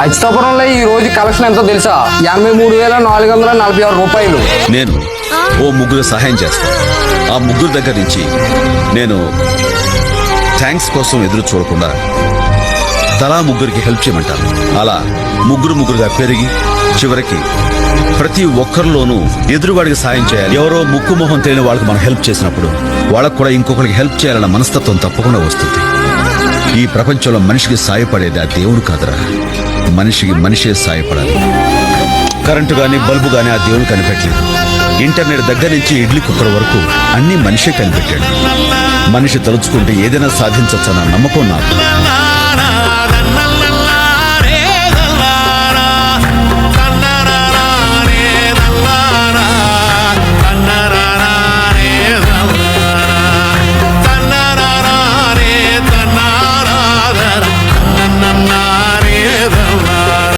అచ్యుతాపురంలో ఈ రోజు కలెక్షన్ ఎంతో తెలుసా? 83,446 రూపాయలు. నేను ఓ ముగ్గురు సహాయం చేస్తాను. ఆ ముగ్గురు దగ్గర నుంచి నేను థ్యాంక్స్ కోసం ఎదురు చూడకుండా తలా ముగ్గురికి హెల్ప్ చేయమంటాను. అలా ముగ్గురుగా పెరిగి చివరికి ప్రతి ఒక్కరిలోనూ ఎదురువాడికి సాయం చేయాలి. ఎవరో ముక్కు మొహం తెలియని వాళ్ళకి మనం హెల్ప్ చేసినప్పుడు వాళ్ళకు కూడా ఇంకొకరికి హెల్ప్ చేయాలన్న మనస్తత్వం తప్పకుండా వస్తుంది. ఈ ప్రపంచంలో మనిషికి సాయపడేది ఆ దేవుడు కాదురా, మనిషికి మనిషే సాయపడాలి. కరెంటు గాని బల్బు గాని ఆ దేవుడు కనిపెట్టలేదు. ఇంటర్నెట్ దగ్గర నుంచి ఇడ్లీ కుక్కర్ వరకు అన్ని మనిషే కనిపెట్టాడు. మనిషి తలుచుకుంటే ఏదైనా సాధించొచ్చన్న నమ్మకం నాకు.